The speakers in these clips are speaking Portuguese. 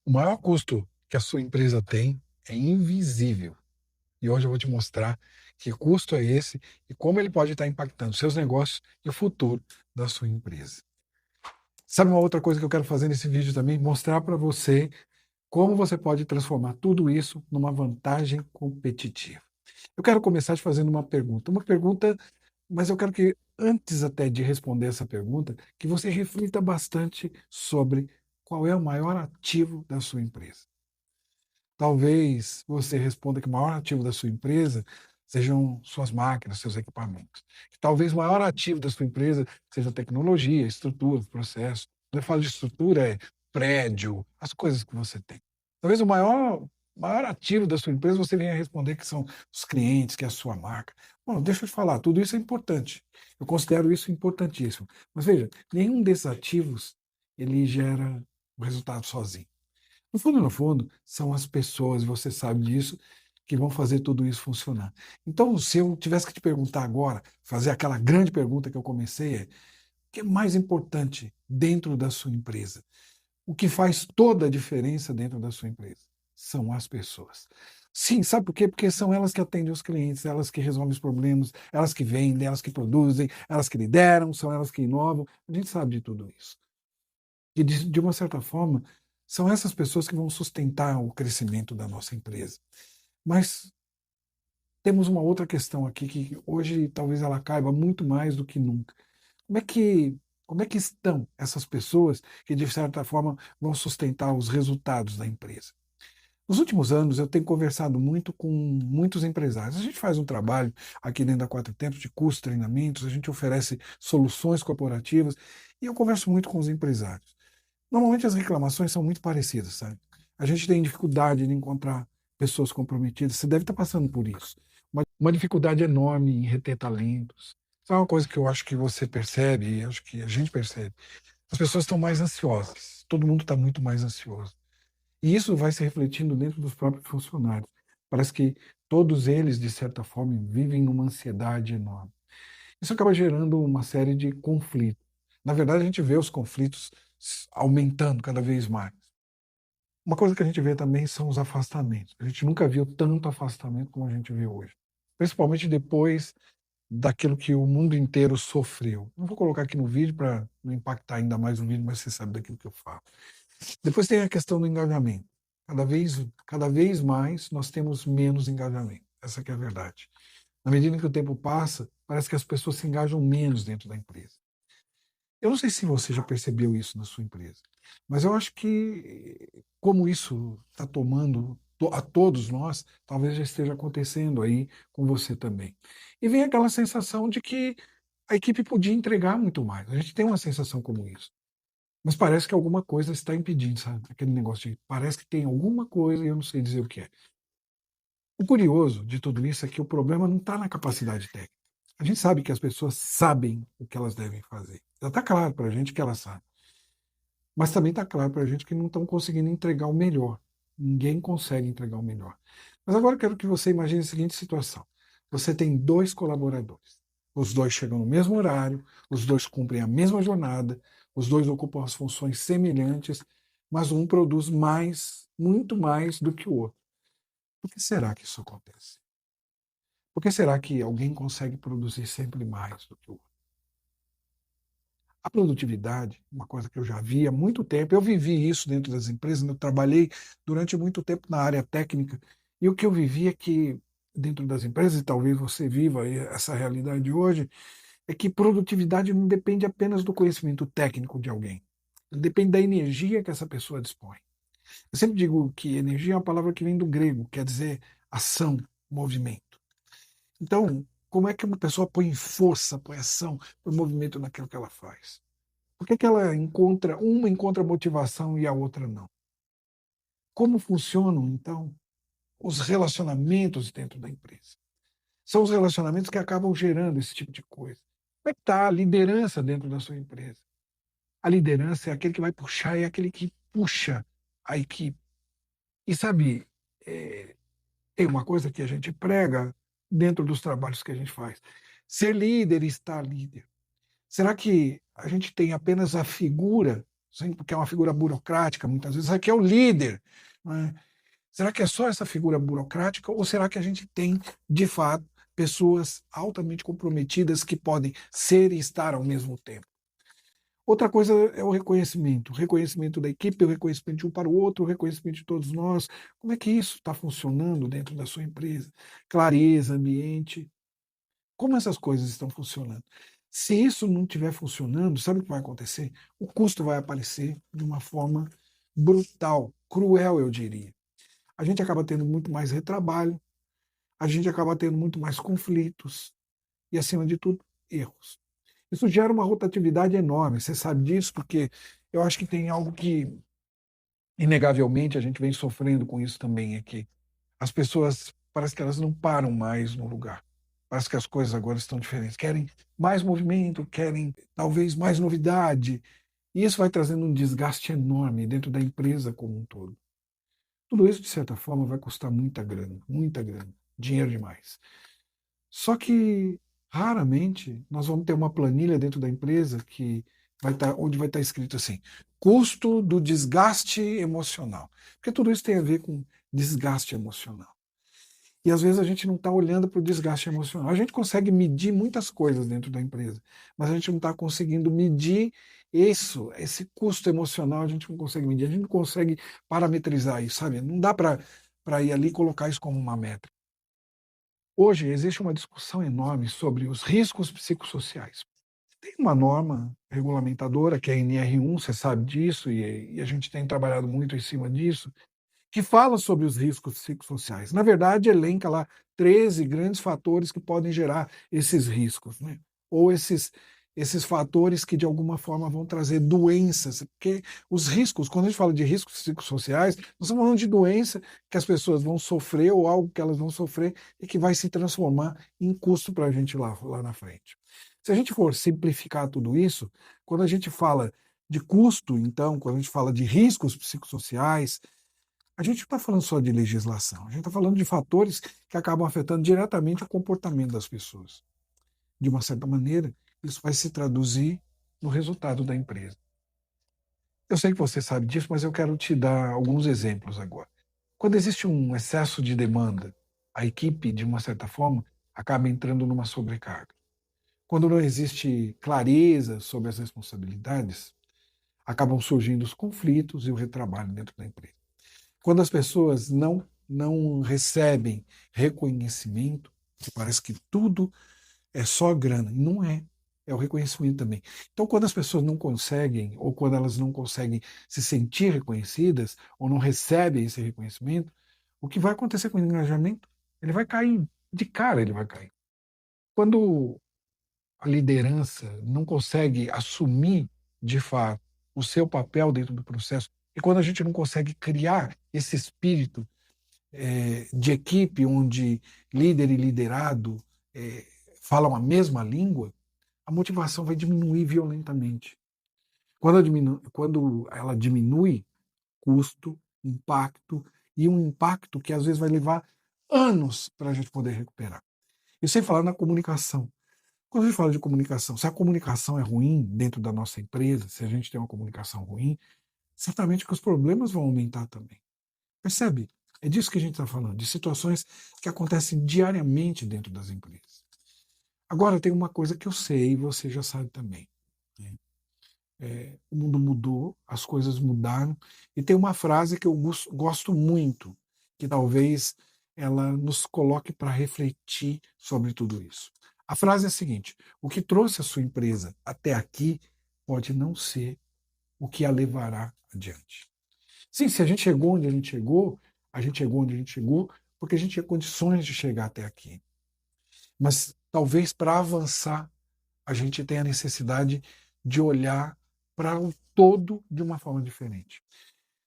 O maior custo que a sua empresa tem é invisível. E hoje eu vou te mostrar que custo é esse e como ele pode estar impactando seus negócios e o futuro da sua empresa. Sabe uma outra coisa que eu quero fazer nesse vídeo também? Mostrar para você como você pode transformar tudo isso numa vantagem competitiva. Eu quero começar te fazendo uma pergunta, mas eu quero que antes até de responder essa pergunta, que você reflita bastante sobre qual é o maior ativo da sua empresa. Talvez você responda que o maior ativo da sua empresa sejam suas máquinas, seus equipamentos. Que talvez o maior ativo da sua empresa seja a tecnologia, estrutura, processo. Quando eu falo de estrutura, é prédio, as coisas que você tem. Talvez o maior ativo da sua empresa você venha responder que são os clientes, que é a sua marca. Bom, deixa eu te falar, tudo isso é importante. Eu considero isso importantíssimo. Mas veja, nenhum desses ativos ele gera o resultado sozinho. No fundo, são as pessoas, você sabe disso, que vão fazer tudo isso funcionar. Então, se eu tivesse que te perguntar agora, fazer aquela grande pergunta que eu comecei, o que é mais importante dentro da sua empresa? O que faz toda a diferença dentro da sua empresa? São as pessoas. Sim, sabe por quê? Porque são elas que atendem os clientes, elas que resolvem os problemas, elas que vendem, elas que produzem, elas que lideram, são elas que inovam. A gente sabe de tudo isso. E de uma certa forma, são essas pessoas que vão sustentar o crescimento da nossa empresa. Mas temos uma outra questão aqui que hoje talvez ela caiba muito mais do que nunca. Como é que, como é que estão essas pessoas que, de certa forma, vão sustentar os resultados da empresa? Nos últimos anos, eu tenho conversado muito com muitos empresários. A gente faz um trabalho aqui dentro da Quatro Tempos de cursos, treinamentos, a gente oferece soluções corporativas e eu converso muito com os empresários. Normalmente as reclamações são muito parecidas, sabe? A gente tem dificuldade de encontrar pessoas comprometidas. Você deve estar passando por isso. Uma dificuldade enorme em reter talentos. Isso é uma coisa que eu acho que você percebe, e acho que a gente percebe. As pessoas estão mais ansiosas. Todo mundo está muito mais ansioso. E isso vai se refletindo dentro dos próprios funcionários. Parece que todos eles, de certa forma, vivem numa ansiedade enorme. Isso acaba gerando uma série de conflitos. Na verdade, a gente vê os conflitos aumentando cada vez mais. Uma coisa que a gente vê também são os afastamentos. A gente nunca viu tanto afastamento como a gente vê hoje. Principalmente depois daquilo que o mundo inteiro sofreu. Não vou colocar aqui no vídeo para não impactar ainda mais o vídeo, mas você sabe daquilo que eu falo. Depois tem a questão do engajamento. Cada vez mais nós temos menos engajamento. Essa que é a verdade. Na medida que o tempo passa, parece que as pessoas se engajam menos dentro da empresa. Eu não sei se você já percebeu isso na sua empresa, mas eu acho que, como isso está tomando a todos nós, talvez já esteja acontecendo aí com você também. E vem aquela sensação de que a equipe podia entregar muito mais. A gente tem uma sensação como isso. Mas parece que alguma coisa está impedindo, sabe? Aquele negócio de parece que tem alguma coisa e eu não sei dizer o que é. O curioso de tudo isso é que o problema não está na capacidade técnica. A gente sabe que as pessoas sabem o que elas devem fazer. Já está claro para a gente que elas sabem. Mas também está claro para a gente que não estão conseguindo entregar o melhor. Ninguém consegue entregar o melhor. Mas agora eu quero que você imagine a seguinte situação. Você tem dois colaboradores. Os dois chegam no mesmo horário, os dois cumprem a mesma jornada, os dois ocupam as funções semelhantes, mas um produz mais, muito mais do que o outro. Por que será que isso acontece? Por que será que alguém consegue produzir sempre mais do que o outro? A produtividade, uma coisa que eu já vi há muito tempo, eu vivi isso dentro das empresas, eu trabalhei durante muito tempo na área técnica, e o que eu vivi é que, dentro das empresas, e talvez você viva essa realidade hoje, é que produtividade não depende apenas do conhecimento técnico de alguém, depende da energia que essa pessoa dispõe. Eu sempre digo que energia é uma palavra que vem do grego, quer dizer ação, movimento. Então, como é que uma pessoa põe força, põe ação, põe movimento naquilo que ela faz? Por que que uma encontra motivação e a outra não? Como funcionam, então, os relacionamentos dentro da empresa? São os relacionamentos que acabam gerando esse tipo de coisa. Como é que está a liderança dentro da sua empresa? A liderança é aquele que vai puxar, é aquele que puxa a equipe. E sabe, eh, tem uma coisa que a gente prega dentro dos trabalhos que a gente faz. Ser líder e estar líder. Será que a gente tem apenas a figura sempre que é uma figura burocrática, muitas vezes, será que é o líder? Né? Será que é só essa figura burocrática ou será que a gente tem, de fato, pessoas altamente comprometidas que podem ser e estar ao mesmo tempo? Outra coisa é o reconhecimento da equipe, o reconhecimento de um para o outro, o reconhecimento de todos nós. Como é que isso está funcionando dentro da sua empresa? Clareza, ambiente, como essas coisas estão funcionando? Se isso não estiver funcionando, sabe o que vai acontecer? O custo vai aparecer de uma forma brutal, cruel, eu diria. A gente acaba tendo muito mais retrabalho, a gente acaba tendo muito mais conflitos e, acima de tudo, erros. Isso gera uma rotatividade enorme, você sabe disso, porque eu acho que tem algo que, inegavelmente, a gente vem sofrendo com isso também aqui. As pessoas, parece que elas não param mais no lugar. Parece que as coisas agora estão diferentes. Querem mais movimento, querem talvez mais novidade. E isso vai trazendo um desgaste enorme dentro da empresa como um todo. Tudo isso, de certa forma, vai custar muita grana, dinheiro demais. Só que, raramente, nós vamos ter uma planilha dentro da empresa que onde vai estar escrito assim, custo do desgaste emocional. Porque tudo isso tem a ver com desgaste emocional. E às vezes a gente não está olhando para o desgaste emocional. A gente consegue medir muitas coisas dentro da empresa, mas a gente não está conseguindo medir isso, esse custo emocional, a gente não consegue medir, a gente não consegue parametrizar isso, sabe? Não dá para ir ali e colocar isso como uma meta. Hoje existe uma discussão enorme sobre os riscos psicossociais. Tem uma norma regulamentadora, que é a NR1, você sabe disso, e a gente tem trabalhado muito em cima disso, que fala sobre os riscos psicossociais. Na verdade, elenca lá 13 grandes fatores que podem gerar esses riscos, né? Ou esses fatores que de alguma forma vão trazer doenças, porque os riscos, quando a gente fala de riscos psicossociais, nós estamos falando de doença que as pessoas vão sofrer ou algo que elas vão sofrer e que vai se transformar em custo para a gente lá na frente. Se a gente for simplificar tudo isso, quando a gente fala de custo, então, quando a gente fala de riscos psicossociais, a gente não está falando só de legislação, a gente está falando de fatores que acabam afetando diretamente o comportamento das pessoas. De uma certa maneira, isso vai se traduzir no resultado da empresa. Eu sei que você sabe disso, mas eu quero te dar alguns exemplos agora. Quando existe um excesso de demanda, a equipe, de uma certa forma, acaba entrando numa sobrecarga. Quando não existe clareza sobre as responsabilidades, acabam surgindo os conflitos e o retrabalho dentro da empresa. Quando as pessoas não recebem reconhecimento, que parece que tudo é só grana, e não é. É o reconhecimento também. Então, quando as pessoas não conseguem, ou quando elas não conseguem se sentir reconhecidas, ou não recebem esse reconhecimento, o que vai acontecer com o engajamento? Ele vai cair, de cara ele vai cair. Quando a liderança não consegue assumir, de fato, o seu papel dentro do processo, e quando a gente não consegue criar esse espírito de equipe onde líder e liderado falam a mesma língua, a motivação vai diminuir violentamente. Quando ela diminui, custo, impacto, e um impacto que às vezes vai levar anos para a gente poder recuperar. E sem falar na comunicação. Quando a gente fala de comunicação, se a comunicação é ruim dentro da nossa empresa, se a gente tem uma comunicação ruim, certamente que os problemas vão aumentar também. Percebe? É disso que a gente está falando, de situações que acontecem diariamente dentro das empresas. Agora, tem uma coisa que eu sei e você já sabe também. Né? O mundo mudou, as coisas mudaram, e tem uma frase que eu gosto muito, que talvez ela nos coloque para refletir sobre tudo isso. A frase é a seguinte: o que trouxe a sua empresa até aqui pode não ser o que a levará adiante. Sim, se a gente chegou onde a gente chegou onde a gente chegou porque a gente tinha condições de chegar até aqui. Mas talvez para avançar a gente tenha a necessidade de olhar para o todo de uma forma diferente.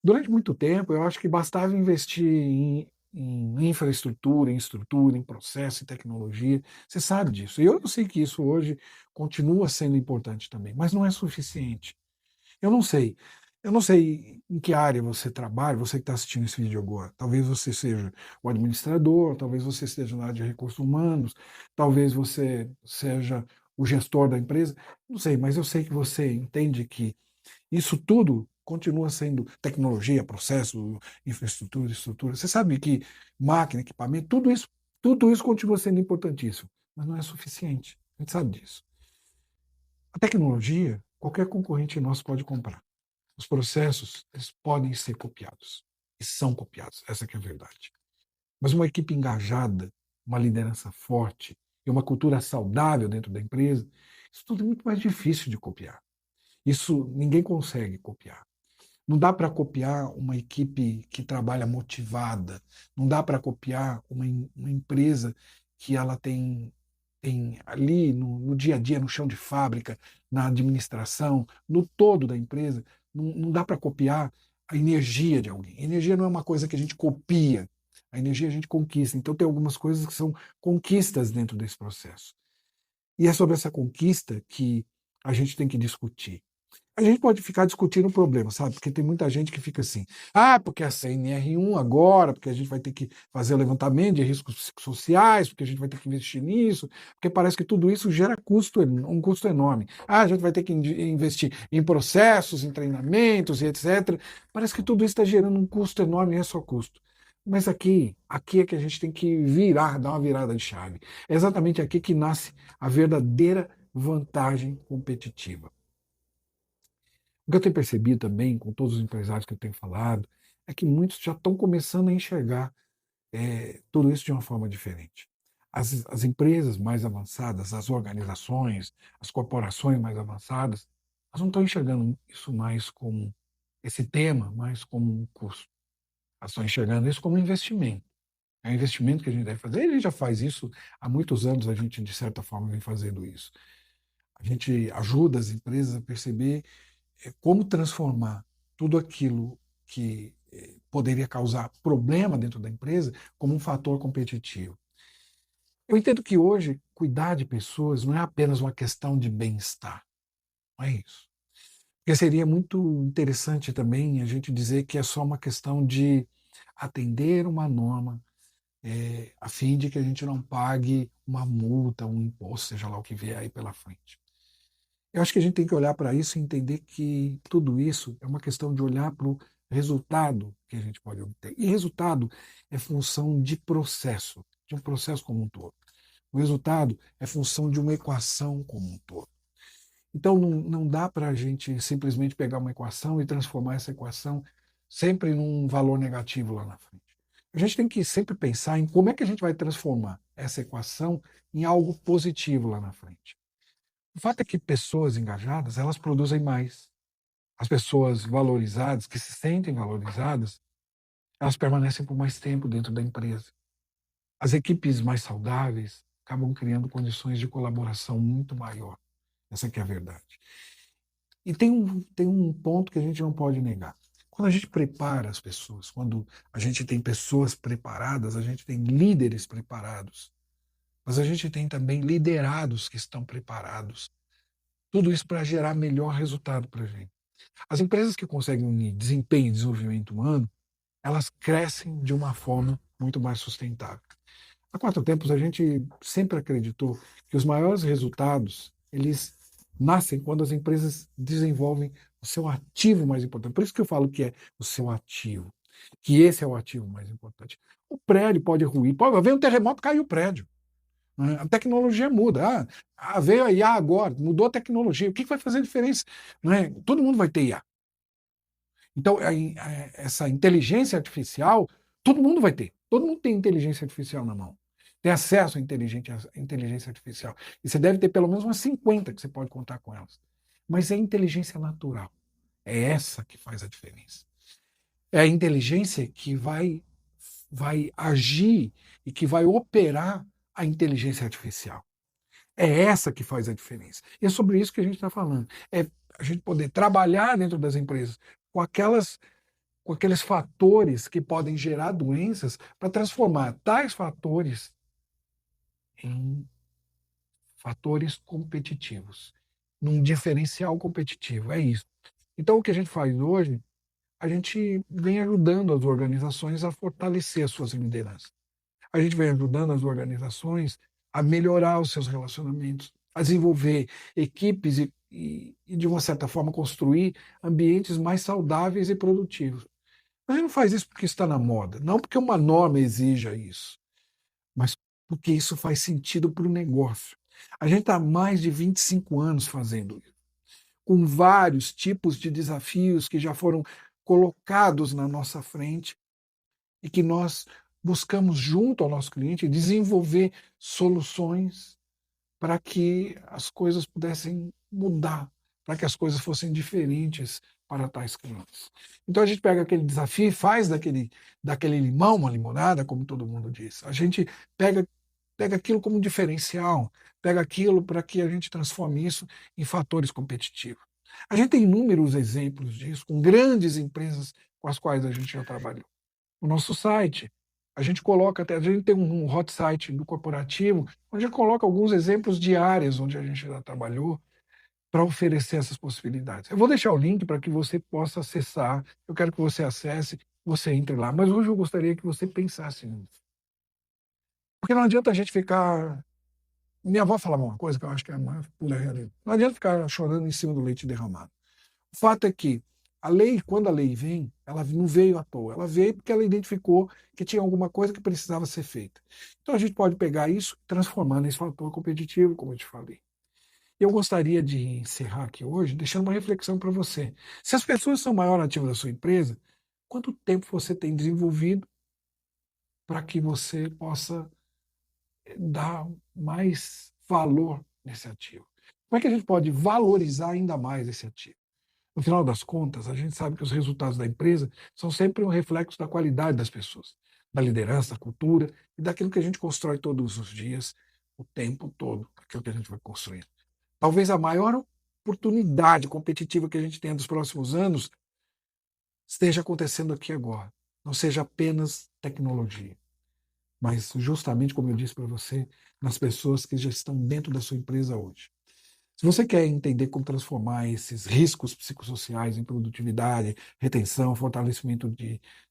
Durante muito tempo, eu acho que bastava investir em infraestrutura, em estrutura, em processo, em tecnologia. Você sabe disso. E eu sei que isso hoje continua sendo importante também, mas não é suficiente. Eu não sei. Eu não sei em que área você trabalha, você que está assistindo esse vídeo agora. Talvez você seja o administrador, talvez você esteja na área de recursos humanos, talvez você seja o gestor da empresa. Não sei, mas eu sei que você entende que Isso tudo continua sendo tecnologia, processo, infraestrutura, estrutura. Você sabe que máquina, equipamento, tudo isso continua sendo importantíssimo, mas não é suficiente. A gente sabe disso. A tecnologia, qualquer concorrente nosso pode comprar. Os processos, eles podem ser copiados. E são copiados, essa que é a verdade. Mas uma equipe engajada, uma liderança forte e uma cultura saudável dentro da empresa, isso tudo é muito mais difícil de copiar. Isso ninguém consegue copiar. Não dá para copiar uma equipe que trabalha motivada. Não dá para copiar uma empresa que ela tem ali no dia a dia, no chão de fábrica, na administração, no todo da empresa. Não dá para copiar a energia de alguém. A energia não é uma coisa que a gente copia. A energia a gente conquista. Então tem algumas coisas que são conquistas dentro desse processo. E é sobre essa conquista que a gente tem que discutir. A gente pode ficar discutindo o problema, sabe? Porque tem muita gente que fica assim, porque a CNR1 agora, porque a gente vai ter que fazer o levantamento de riscos psicossociais, porque a gente vai ter que investir nisso, porque parece que tudo isso gera um custo enorme. A gente vai ter que investir em processos, em treinamentos e etc. Parece que tudo isso está gerando um custo enorme e é só custo. Mas aqui é que a gente tem que dar uma virada de chave. É exatamente aqui que nasce a verdadeira vantagem competitiva. O que eu tenho percebido também, com todos os empresários que eu tenho falado, é que muitos já estão começando a enxergar tudo isso de uma forma diferente. As empresas mais avançadas, as organizações, as corporações mais avançadas, elas não estão enxergando isso mais como esse tema, mais como um custo. Elas estão enxergando isso como um investimento. É um investimento que a gente deve fazer. E a gente já faz isso há muitos anos, a gente, de certa forma, vem fazendo isso. A gente ajuda as empresas a perceber como transformar tudo aquilo que poderia causar problema dentro da empresa como um fator competitivo. Eu entendo que hoje cuidar de pessoas não é apenas uma questão de bem-estar, não é isso. Porque seria muito interessante também a gente dizer que é só uma questão de atender uma norma a fim de que a gente não pague uma multa, um imposto, seja lá o que vier aí pela frente. Eu acho que a gente tem que olhar para isso e entender que tudo isso é uma questão de olhar para o resultado que a gente pode obter. E resultado é função de um processo como um todo. O resultado é função de uma equação como um todo. Então não dá para a gente simplesmente pegar uma equação e transformar essa equação sempre num valor negativo lá na frente. A gente tem que sempre pensar em como é que a gente vai transformar essa equação em algo positivo lá na frente. O fato é que pessoas engajadas, elas produzem mais. As pessoas valorizadas, que se sentem valorizadas, elas permanecem por mais tempo dentro da empresa. As equipes mais saudáveis acabam criando condições de colaboração muito maior. Essa que é a verdade. E tem um ponto que a gente não pode negar. Quando a gente prepara as pessoas, quando a gente tem pessoas preparadas, a gente tem líderes preparados, mas a gente tem também liderados que estão preparados. Tudo isso para gerar melhor resultado para a gente. As empresas que conseguem unir desempenho e desenvolvimento humano, elas crescem de uma forma muito mais sustentável. Há 4 tempos, a gente sempre acreditou que os maiores resultados, eles nascem quando as empresas desenvolvem o seu ativo mais importante. Por isso que eu falo que é o seu ativo, que esse é o ativo mais importante. O prédio pode ruir, pode haver um terremoto, cai o prédio. A tecnologia muda. Veio a IA agora, mudou a tecnologia. O que vai fazer diferença? Todo mundo vai ter IA. Então, essa inteligência artificial, todo mundo vai ter. Todo mundo tem inteligência artificial na mão. Tem acesso à inteligência artificial. E você deve ter pelo menos umas 50 que você pode contar com elas. Mas é inteligência natural. É essa que faz a diferença. É a inteligência que vai agir e que vai operar a inteligência artificial. É essa que faz a diferença. E é sobre isso que a gente está falando. É a gente poder trabalhar dentro das empresas com aqueles fatores que podem gerar doenças para transformar tais fatores em fatores competitivos, num diferencial competitivo. É isso. Então, o que a gente faz hoje, a gente vem ajudando as organizações a fortalecer as suas lideranças. A gente vem ajudando as organizações a melhorar os seus relacionamentos. a desenvolver equipes e, de uma certa forma, construir ambientes mais saudáveis e produtivos. A gente não faz isso porque está na moda, não porque uma norma exija isso, mas porque isso faz sentido para o negócio. A gente está há mais de 25 anos fazendo isso, com vários tipos de desafios que já foram colocados na nossa frente e que nós buscamos, junto ao nosso cliente, desenvolver soluções para que as coisas pudessem mudar, para que as coisas fossem diferentes para tais clientes. Então a gente pega aquele desafio e faz daquele limão uma limonada, como todo mundo diz. A gente pega aquilo como diferencial, pega aquilo para que a gente transforme isso em fatores competitivos. A gente tem inúmeros exemplos disso, com grandes empresas com as quais a gente já trabalhou. O nosso site, a gente coloca até, a gente tem um hot site do corporativo, onde a gente coloca alguns exemplos de áreas onde a gente já trabalhou para oferecer essas possibilidades. Eu vou deixar o link para que você possa acessar, eu quero que você acesse, você entre lá, mas hoje eu gostaria que você pensasse nisso. Porque não adianta a gente ficar. Minha avó falava uma coisa que eu acho que é uma pura realidade. Não adianta ficar chorando em cima do leite derramado. O fato é que a lei, quando a lei vem, ela não veio à toa. Ela veio porque ela identificou que tinha alguma coisa que precisava ser feita. Então a gente pode pegar isso e transformar nesse fator competitivo, como eu te falei. Eu gostaria de encerrar aqui hoje deixando uma reflexão para você. Se as pessoas são o maior ativo da sua empresa, quanto tempo você tem desenvolvido para que você possa dar mais valor nesse ativo? Como é que a gente pode valorizar ainda mais esse ativo? No final das contas, a gente sabe que os resultados da empresa são sempre um reflexo da qualidade das pessoas, da liderança, da cultura e daquilo que a gente constrói todos os dias, o tempo todo, aquilo que a gente vai construindo. Talvez a maior oportunidade competitiva que a gente tenha nos próximos anos esteja acontecendo aqui agora. Não seja apenas tecnologia, mas justamente, como eu disse para você, nas pessoas que já estão dentro da sua empresa hoje. Se você quer entender como transformar esses riscos psicossociais em produtividade, retenção, fortalecimento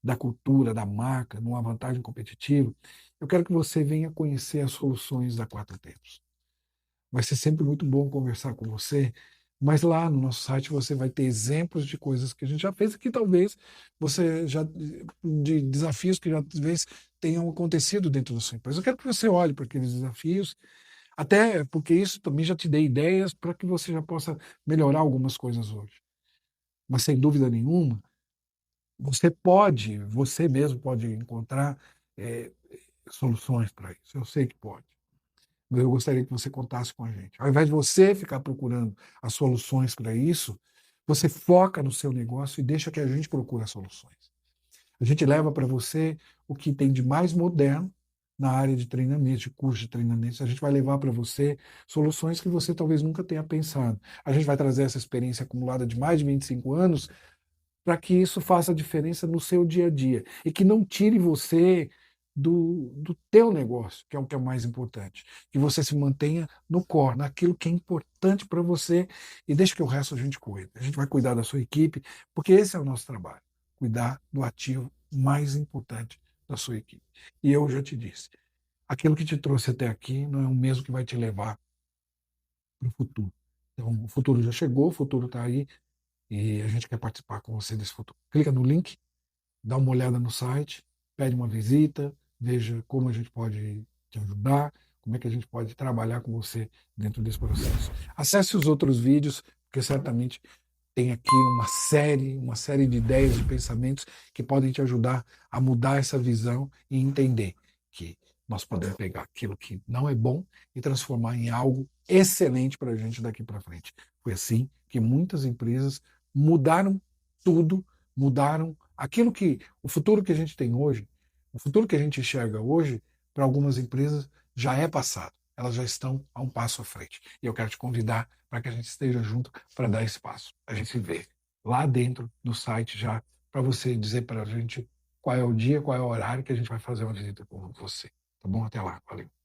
da cultura, da marca, numa vantagem competitiva, eu quero que você venha conhecer as soluções da Quatro Tempos. Vai ser sempre muito bom conversar com você, mas lá no nosso site você vai ter exemplos de coisas que a gente já fez e que talvez você já, de desafios que já talvez tenham acontecido dentro da sua empresa. Eu quero que você olhe para aqueles desafios, até porque isso também já te dê ideias para que você já possa melhorar algumas coisas hoje. Mas sem dúvida nenhuma, você mesmo pode encontrar eh, soluções para isso. Eu sei que pode. Mas eu gostaria que você contasse com a gente. Ao invés de você ficar procurando as soluções para isso, você foca no seu negócio e deixa que a gente procure as soluções. A gente leva para você o que tem de mais moderno na área de treinamento, de curso de treinamento. A gente vai levar para você soluções que você talvez nunca tenha pensado. A gente vai trazer essa experiência acumulada de mais de 25 anos para que isso faça diferença no seu dia a dia e que não tire você do teu negócio, que é o mais importante. Que você se mantenha no core, naquilo que é importante para você e deixe que o resto a gente cuide. A gente vai cuidar da sua equipe, porque esse é o nosso trabalho, cuidar do ativo mais importante da sua equipe. E eu já te disse, aquilo que te trouxe até aqui não é o mesmo que vai te levar para o futuro. Então, o futuro já chegou, o futuro está aí, e a gente quer participar com você desse futuro. Clica no link, dá uma olhada no site, pede uma visita, veja como a gente pode te ajudar, como é que a gente pode trabalhar com você dentro desse processo. Acesse os outros vídeos, porque certamente tem aqui uma série de ideias, de pensamentos que podem te ajudar a mudar essa visão e entender que nós podemos pegar aquilo que não é bom e transformar em algo excelente para a gente daqui para frente. Foi assim que muitas empresas mudaram tudo, mudaram aquilo que o futuro que a gente tem hoje, o futuro que a gente enxerga hoje, para algumas empresas já é passado. Elas já estão a um passo à frente. E eu quero te convidar para que a gente esteja junto para dar esse passo. A gente se vê lá dentro do site já, para você dizer para a gente qual é o dia, qual é o horário que a gente vai fazer uma visita com você. Tá bom? Até lá. Valeu.